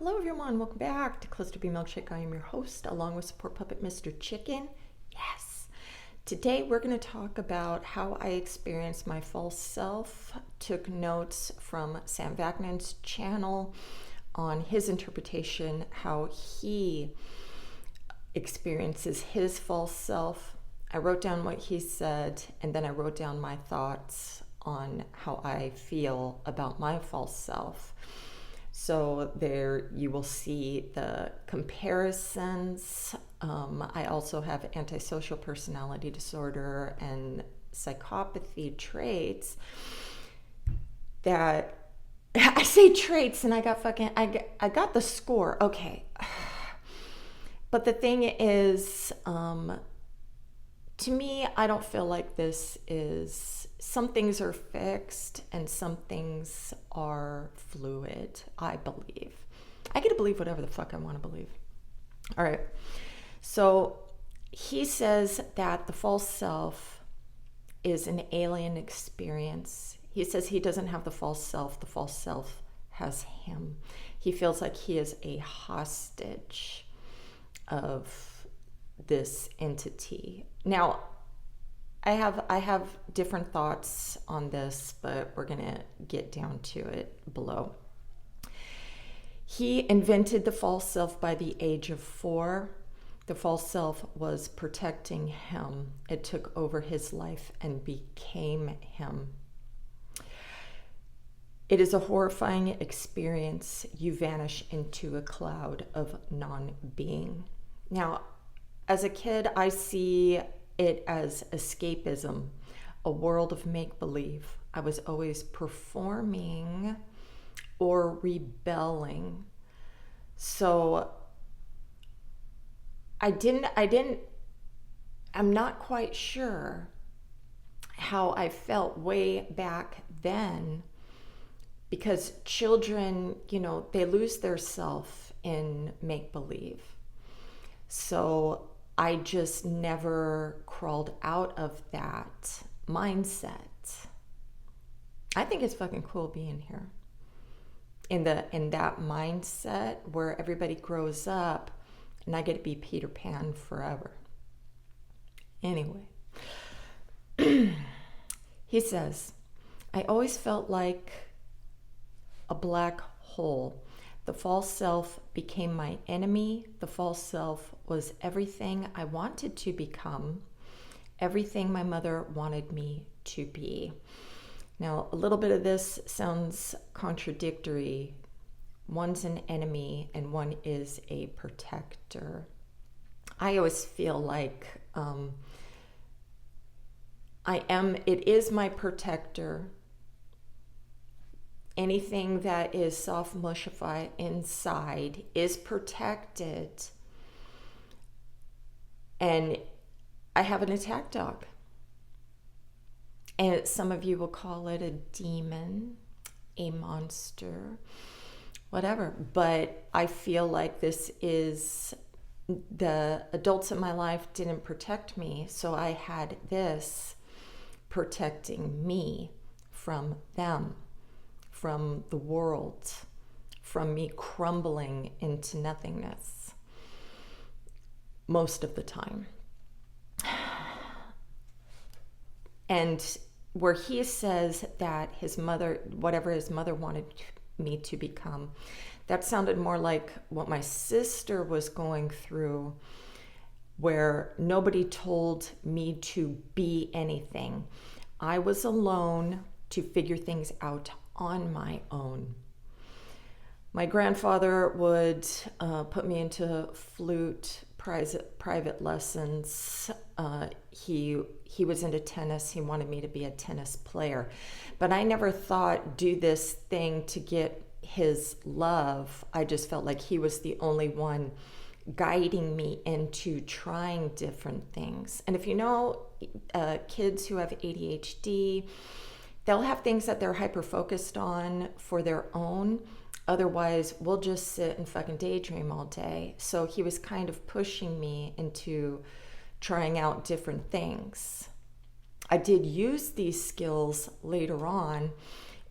Hello everyone, welcome back to Clusterbmilkshake. I am your host, along with support puppet Mr. Chicken. Yes. Today we're going to talk about how I experienced my false self. Took notes from Sam Vaknin's channel on his interpretation, how he experiences his false self. I wrote down what he said, and then I wrote down my thoughts on how I feel about my false self. So there you will see the comparisons. I also have antisocial personality disorder and psychopathy traits that I say traits and I got the score. Okay. But the thing is, to me, I don't feel like this is, some things are fixed and some things are fluid, I believe. I get to believe whatever the fuck I want to believe. All right. So he says that the false self is an alien experience. He says he doesn't have the false self has him. He feels like he is a hostage of this entity. Now, I have different thoughts on this, but we're going to get down to it below. He invented the false self by the age of 4. The false self was protecting him. It took over his life and became him. It is a horrifying experience. You vanish into a cloud of non-being. Now, as a kid, I see it as escapism, a world of make-believe. I was always performing or rebelling. So I'm not quite sure how I felt way back then, because children, they lose their self in make-believe. So I just never crawled out of that mindset. I think it's fucking cool being here in that mindset where everybody grows up and I get to be Peter Pan forever. Anyway, he says, I always felt like a black hole. The false self became my enemy. The false self was everything I wanted to become, everything my mother wanted me to be. Now, a little bit of this sounds contradictory. One's an enemy and one is a protector. I always feel like it is my protector. Anything that is soft mushify inside is protected. And I have an attack dog. And some of you will call it a demon, a monster, whatever. But I feel like this is, the adults in my life didn't protect me. So I had this protecting me from them, from the world, from me crumbling into nothingness most of the time. And where he says that his mother, whatever his mother wanted me to become, that sounded more like what my sister was going through, where nobody told me to be anything. I was alone to figure things out on my own. My grandfather would put me into flute private lessons. He was into tennis. He wanted me to be a tennis player. But I never thought do this thing to get his love. I just felt like he was the only one guiding me into trying different things. And if you know kids who have ADHD, they'll have things that they're hyper-focused on for their own. Otherwise, we'll just sit and fucking daydream all day. So he was kind of pushing me into trying out different things. I did use these skills later on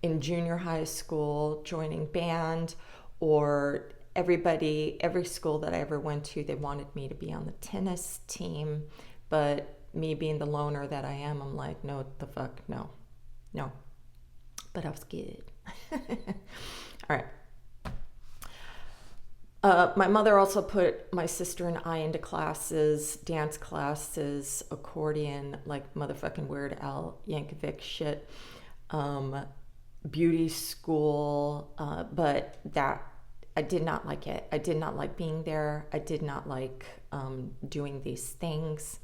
in junior high school, joining band, or every school that I ever went to, they wanted me to be on the tennis team, but me being the loner that I am, I'm like, no, the fuck, no. But I was good. All right. My mother also put my sister and I into classes, dance classes, accordion, like motherfucking Weird Al Yankovic shit, beauty school, but that, I did not like it. I did not like being there. I did not like doing these things.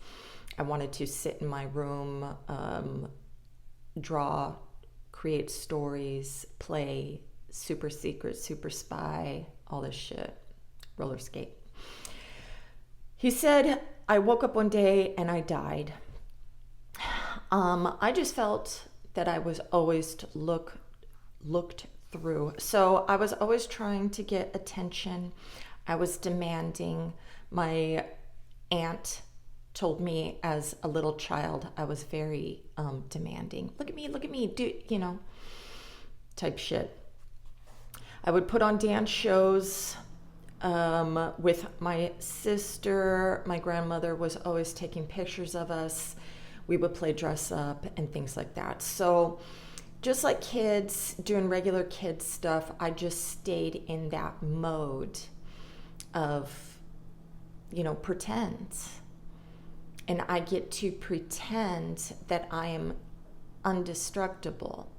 I wanted to sit in my room, draw, create stories, play, super secret, super spy, all this shit. Roller skate. He said, I woke up one day and I died. I just felt that I was always looked through. So I was always trying to get attention. I was demanding. My aunt told me as a little child, I was very demanding. Look at me, do, type shit. I would put on dance shows with my sister. My grandmother was always taking pictures of us. We would play dress up and things like that. So just like kids doing regular kid stuff, I just stayed in that mode of, pretend. And I get to pretend that I am indestructible.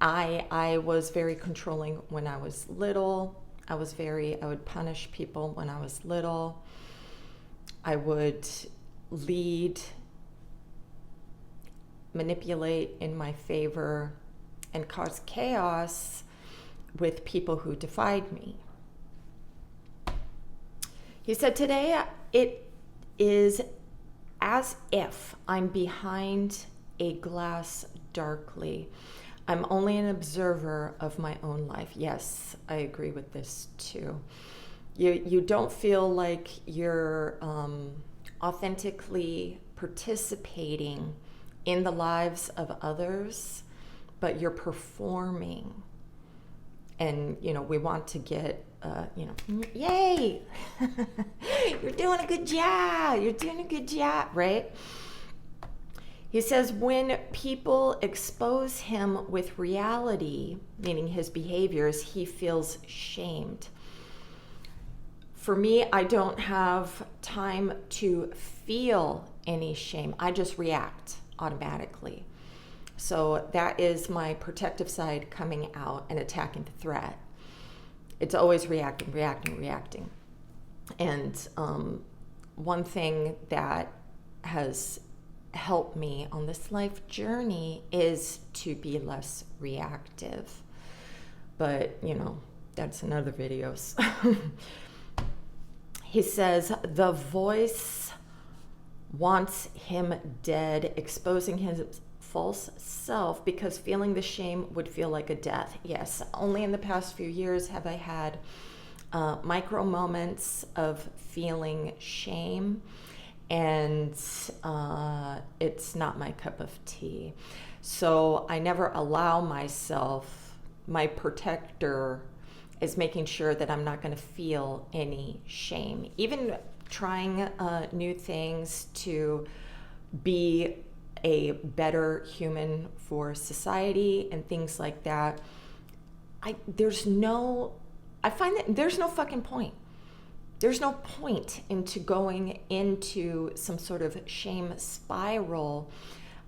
I was very controlling when I was little. I would punish people when I was little. I would lead, manipulate in my favor, and cause chaos with people who defied me. He said, today it is as if I'm behind a glass darkly. I'm only an observer of my own life. Yes, I agree with this too. You don't feel like you're authentically participating in the lives of others, but you're performing. And, we want to get, yay, you're doing a good job, right? He says, when people expose him with reality, meaning his behaviors, he feels shamed. For me, I don't have time to feel any shame. I just react automatically. So that is my protective side coming out and attacking the threat. It's always reacting. And one thing that has helped me on this life journey is to be less reactive. But, that's another video. He says, the voice wants him dead, exposing his false self because feeling the shame would feel like a death. Yes, only in the past few years have I had micro moments of feeling shame, and it's not my cup of tea. So I never allow myself, my protector is making sure that I'm not going to feel any shame. Even trying new things to be a better human for society and things like that. I find that there's no fucking point. There's no point into going into some sort of shame spiral,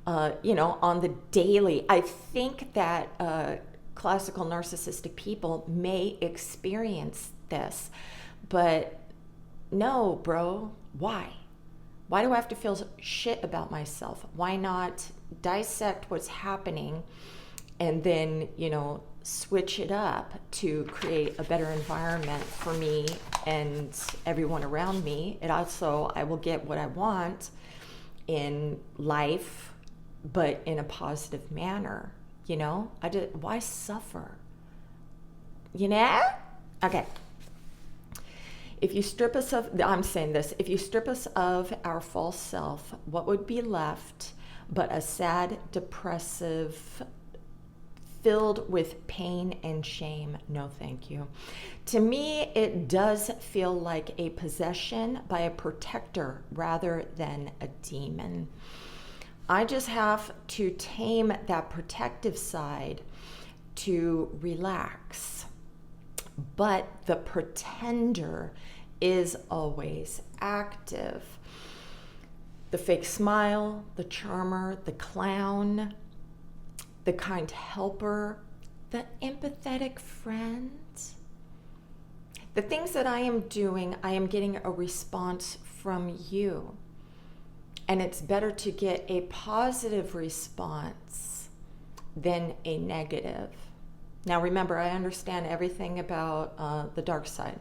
on the daily. I think that classical narcissistic people may experience this, but no, bro, why? Why do I have to feel shit about myself? Why not dissect what's happening and then, switch it up to create a better environment for me and everyone around me? And also, I will get what I want in life, but in a positive manner. Why suffer? Okay. If you strip us of, I'm saying this, if you strip us of our false self, what would be left but a sad, depressive filled with pain and shame. No, thank you. To me, it does feel like a possession by a protector rather than a demon. I just have to tame that protective side to relax. But the pretender is always active. The fake smile, the charmer, the clown, the kind helper, the empathetic friend. The things that I am doing, I am getting a response from you. And it's better to get a positive response than a negative. Now remember, I understand everything about the dark side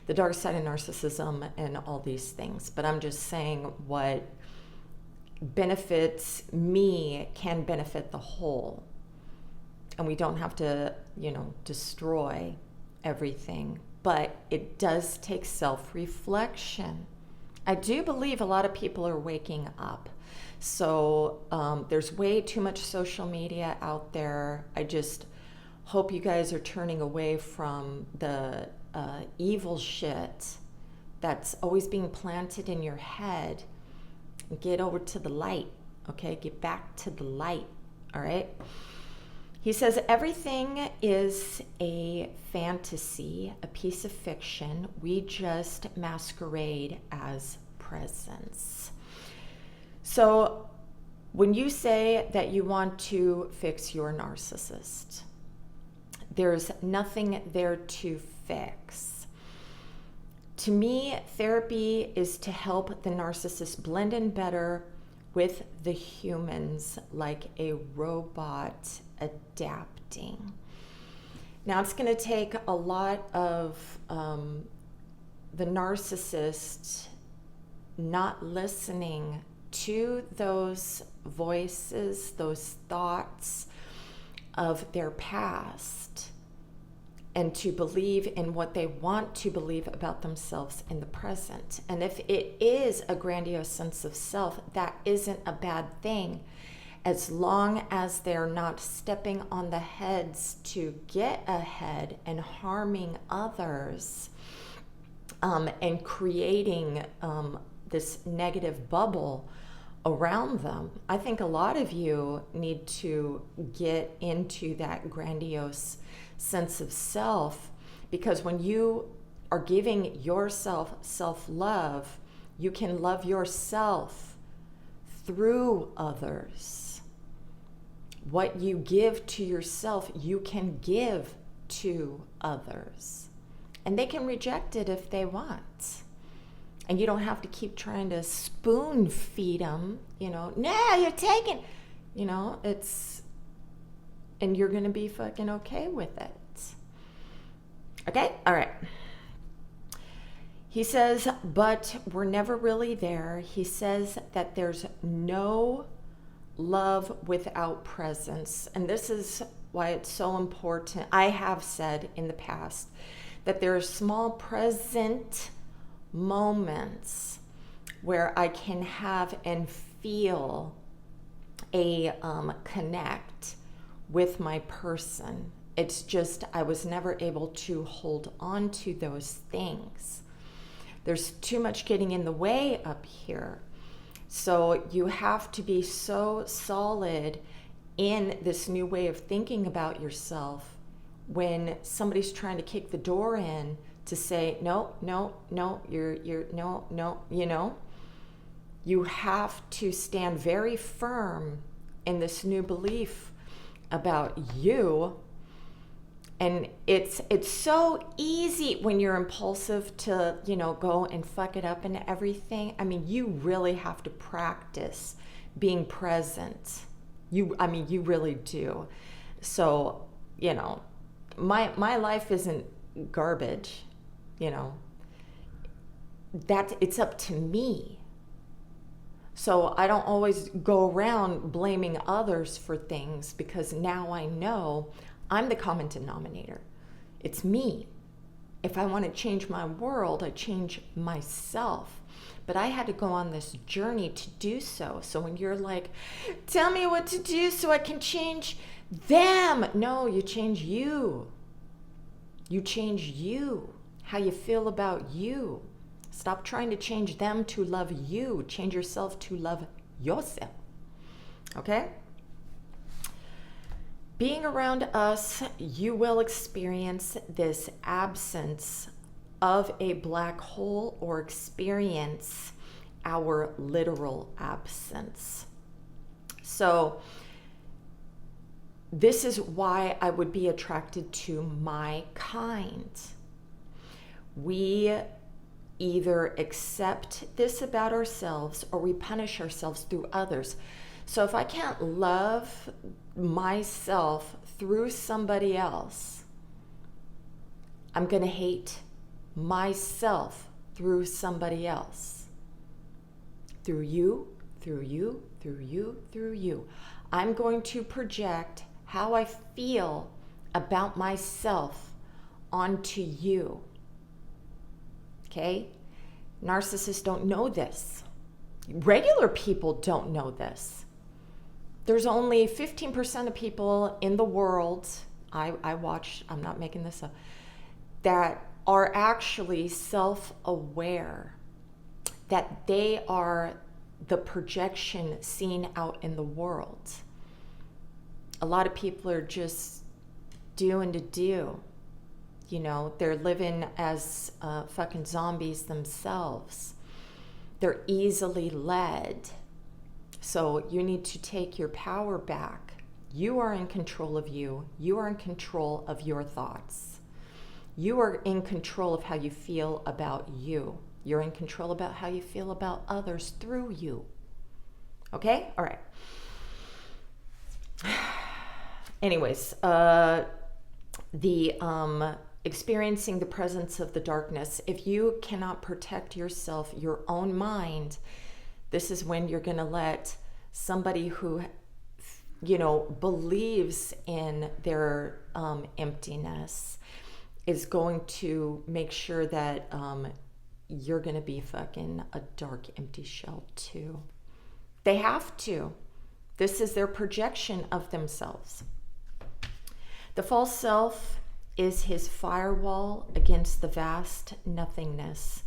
of narcissism and all these things, but I'm just saying what benefits me can benefit the whole. And we don't have to, destroy everything, but it does take self-reflection. I do believe a lot of people are waking up. So there's way too much social media out there. I just hope you guys are turning away from the evil shit that's always being planted in your head. Get over to the light, okay? Get back to the light, all right? He says everything is a fantasy, a piece of fiction. We just masquerade as presence. So when you say that you want to fix your narcissist, there's nothing there to fix. To me, therapy is to help the narcissist blend in better with the humans, like a robot adapting. Now, it's going to take a lot of the narcissist not listening to those voices, those thoughts of their past, and to believe in what they want to believe about themselves in the present. And if it is a grandiose sense of self, that isn't a bad thing, as long as they're not stepping on the heads to get ahead and harming others, and creating this negative bubble around them. I think a lot of you need to get into that grandiose sense of self, because when you are giving yourself self-love, you can love yourself through others. What you give to yourself, you can give to others. And they can reject it if they want. And you don't have to keep trying to spoon feed them, no, you're taking, and you're going to be fucking okay with it. Okay? All right. He says, but we're never really there. He says that there's no love without presence. And this is why it's so important. I have said in the past that there are small present moments where I can have and feel a connect with my person. It's just I was never able to hold on to those things. There's too much getting in the way up here. So you have to be so solid in this new way of thinking about yourself when somebody's trying to kick the door in to say, no, you're no. You have to stand very firm in this new belief about you. And it's so easy when you're impulsive to, go and fuck it up and everything. I mean, you really have to practice being present. You really do. So, my life isn't garbage, that it's up to me. So I don't always go around blaming others for things, because now I know I'm the common denominator. It's me. If I want to change my world, I change myself. But I had to go on this journey to do so. So when you're like, tell me what to do so I can change them. No, you change you. You change you, how you feel about you. Stop trying to change them to love you. Change yourself to love yourself. Okay? Being around us, you will experience this absence of a black hole, or experience our literal absence. So this is why I would be attracted to my kind. We either accept this about ourselves, or we punish ourselves through others. So if I can't love myself through somebody else, I'm going to hate myself through somebody else. Through you, through you, through you, through you. I'm going to project how I feel about myself onto you. Okay? Narcissists don't know this. Regular people don't know this. There's only 15% of people in the world, I watch, I'm not making this up, that are actually self-aware that they are the projection seen out in the world. A lot of people are just doing to do. You know, they're living as fucking zombies themselves. They're easily led. So you need to take your power back. You are in control of you. You are in control of your thoughts. You are in control of how you feel about you. You're in control about how you feel about others through you. Okay? All right. Anyways, experiencing the presence of the darkness. If you cannot protect yourself, your own mind, this is when you're going to let somebody who, believes in their emptiness is going to make sure that you're going to be fucking a dark, empty shell too. They have to. This is their projection of themselves. The false self is his firewall against the vast nothingness,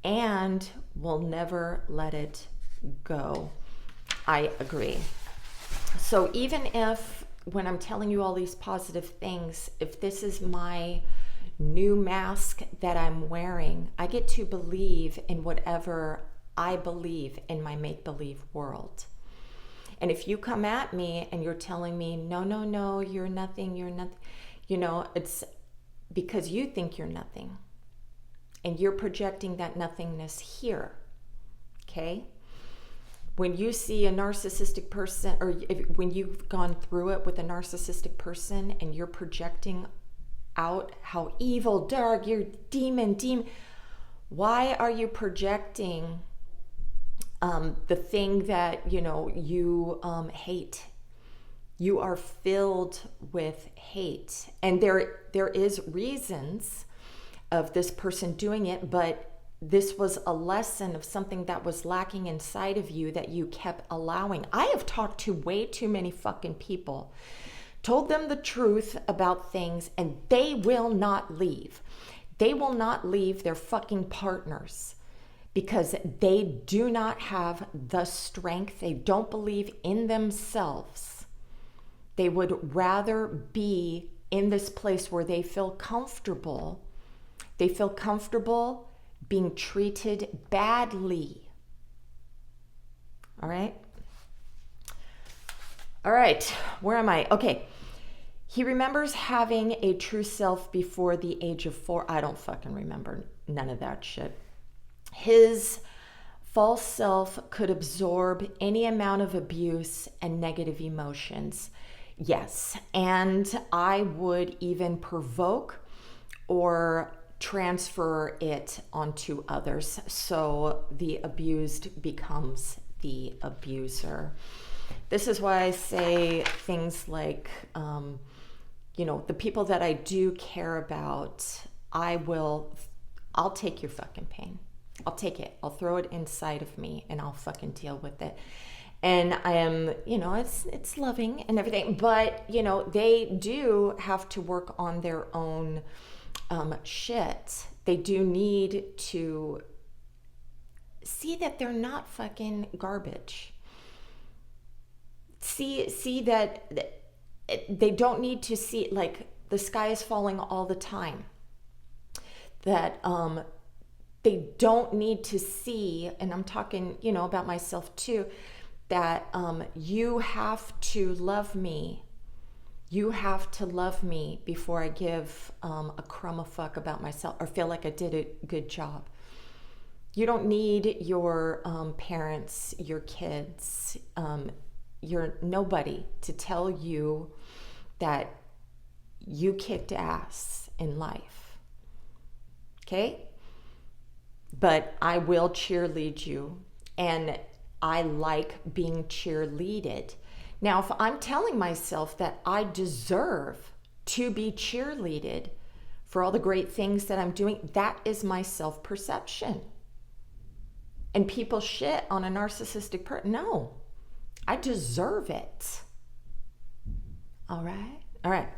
and will never let it go. I agree. So even if, when I'm telling you all these positive things, if this is my new mask that I'm wearing, I get to believe in whatever I believe in my make-believe world. And if you come at me and you're telling me, no, you're nothing, it's because you think you're nothing. And you're projecting that nothingness here, okay? When you see a narcissistic person, or when you've gone through it with a narcissistic person and you're projecting out how evil, dark, you're demon, why are you projecting the thing that, you hate? You are filled with hate. And there is reasons of this person doing it, but this was a lesson of something that was lacking inside of you that you kept allowing. I have talked to way too many fucking people, told them the truth about things, and they will not leave. They will not leave their fucking partners because they do not have the strength. They don't believe in themselves. They would rather be in this place where they feel comfortable. They feel comfortable being treated badly. All right, where am I? Okay. He remembers having a true self before the age of 4. I don't fucking remember none of that shit. His false self could absorb any amount of abuse and negative emotions. Yes, and I would even provoke or transfer it onto others. So the abused becomes the abuser. This is why I say things like, the people that I do care about, I'll take your fucking pain. I'll take it. I'll throw it inside of me and I'll fucking deal with it. And I am, it's loving and everything, but they do have to work on their own shit. They do need to see that they're not fucking garbage. See that they don't need to see like the sky is falling all the time. That they don't need to see, and I'm talking, about myself too, that you have to love me. You have to love me before I give a crumb of fuck about myself or feel like I did a good job. You don't need your parents, your kids, your nobody to tell you that you kicked ass in life. Okay? But I will cheerlead you, and I like being cheerleaded. Now, if I'm telling myself that I deserve to be cheerleaded for all the great things that I'm doing, that is my self-perception. And people shit on a narcissistic person. No, I deserve it. All right. All right.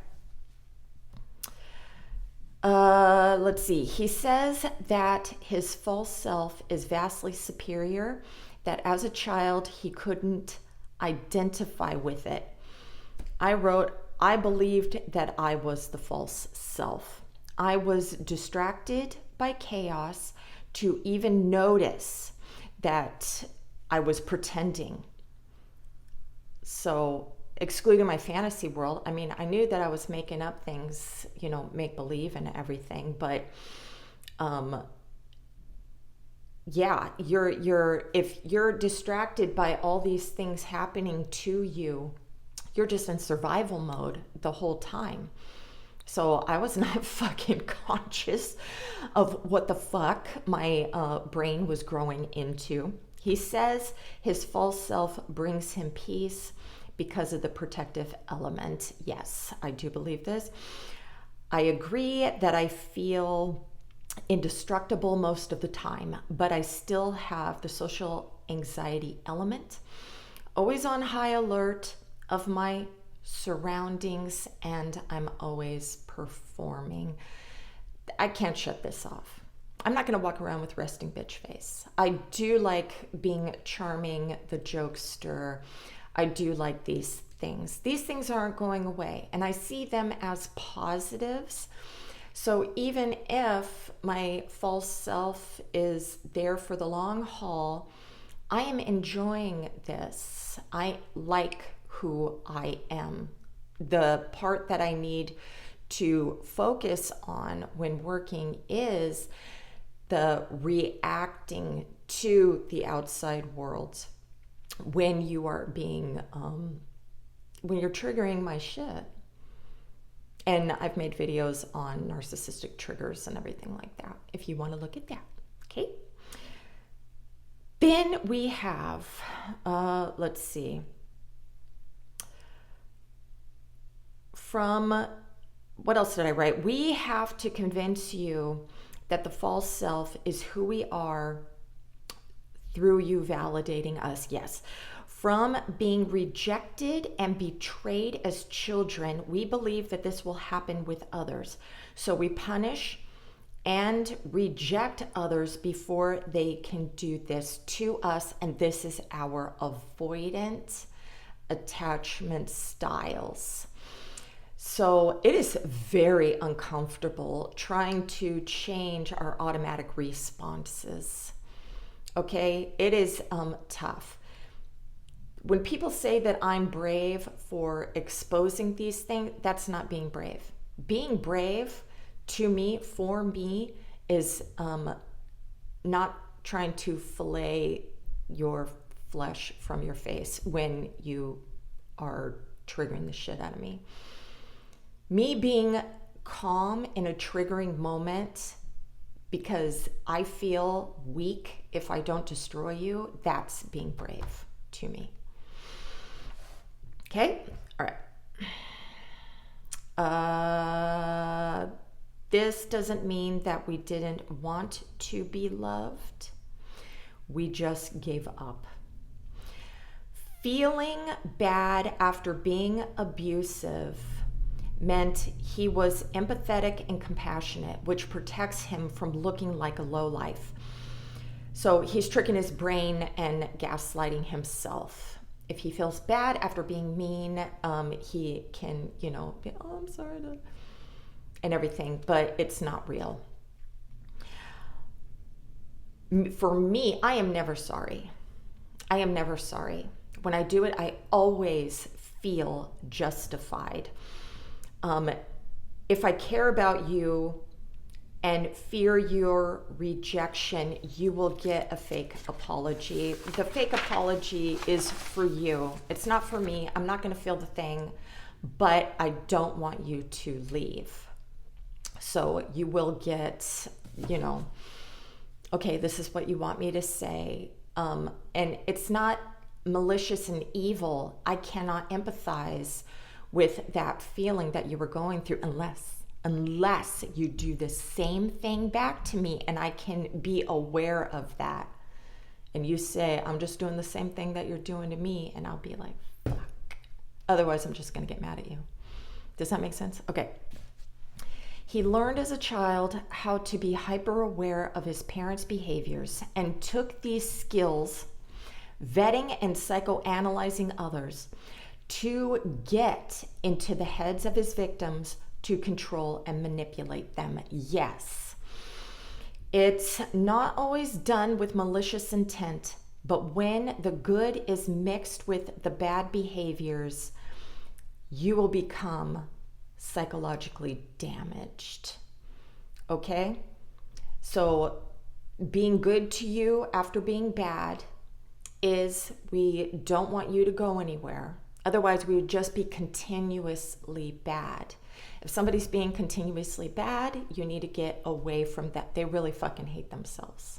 Let's see. He says that his false self is vastly superior, that as a child he couldn't identify with it. I wrote, I believed that I was the false self. I was distracted by chaos to even notice that I was pretending. So, excluding my fantasy world, I mean, I knew that I was making up things, make believe and everything, but yeah, if you're distracted by all these things happening to you, you're just in survival mode the whole time. So I was not fucking conscious of what the fuck my brain was growing into. He says his false self brings him peace because of the protective element. Yes, I do believe this. I agree that I feel indestructible most of the time, but I still have the social anxiety element, always on high alert of my surroundings, and I'm always performing. I can't shut this off. I'm not going to walk around with resting bitch face. I do like being charming, the jokester. I do like these things. These things aren't going away, and I see them as positives. So even if my false self is there for the long haul, I am enjoying this. I like who I am. The part that I need to focus on when working is the reacting to the outside world when you are being, when you're triggering my shit. And I've made videos on narcissistic triggers and everything like that, if you want to look at that. Okay. Then we have, let's see. From, what else did I write? We have to convince you that the false self is who we are through you validating us. Yes. From being rejected and betrayed as children, we believe that this will happen with others. So we punish and reject others before they can do this to us. And this is our avoidant attachment styles. So it is very uncomfortable trying to change our automatic responses. Okay, it is tough. When people say that I'm brave for exposing these things, that's not being brave. Being brave to me, for me, is not trying to fillet your flesh from your face when you are triggering the shit out of me. Me being calm in a triggering moment because I feel weak if I don't destroy you, that's being brave to me. Okay, all right. This doesn't mean that we didn't want to be loved. We just gave up. Feeling bad after being abusive meant he was empathetic and compassionate, which protects him from looking like a lowlife. So he's tricking his brain and gaslighting himself. If he feels bad after being mean, he can, be, oh, I'm sorry, and everything, but it's not real. For me, I am never sorry. I am never sorry. When I do it, I always feel justified. If I care about you and fear your rejection, you will get a fake apology. The fake apology is for you. It's not for me. I'm not going to feel the thing, but I don't want you to leave. So you will get, okay, this is what you want me to say. And it's not malicious and evil. I cannot empathize with that feeling that you were going through unless you do the same thing back to me and I can be aware of that. And you say, I'm just doing the same thing that you're doing to me, and I'll be like, fuck. Otherwise, I'm just going to get mad at you. Does that make sense? Okay. He learned as a child how to be hyper aware of his parents' behaviors and took these skills, vetting and psychoanalyzing others, to get into the heads of his victims to control and manipulate them. Yes. It's not always done with malicious intent, but when the good is mixed with the bad behaviors, you will become psychologically damaged. Okay? So being good to you after being bad is we don't want you to go anywhere. Otherwise, we would just be continuously bad. If somebody's being continuously bad, you need to get away from that. They really fucking hate themselves.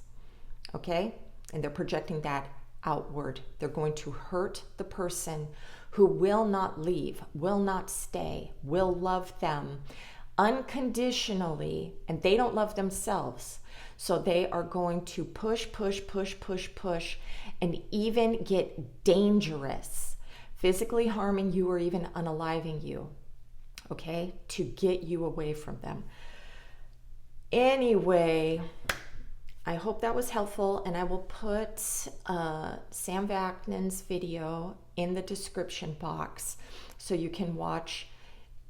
Okay? And they're projecting that outward. They're going to hurt the person who will not leave, will not stay, will love them unconditionally, and they don't love themselves. So they are going to push, and even get dangerous, physically harming you or even unaliving you, okay, to get you away from them. Anyway, I hope that was helpful, and I will put Sam Vaknin's video in the description box so you can watch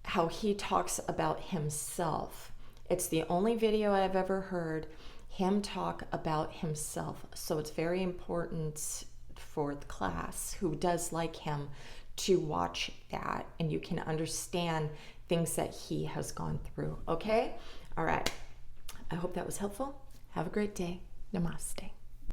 how he talks about himself. It's the only video I've ever heard him talk about himself, so it's very important for the class who does like him to watch that, and you can understand things that he has gone through. Okay? All right. I hope that was helpful. Have a great day. Namaste.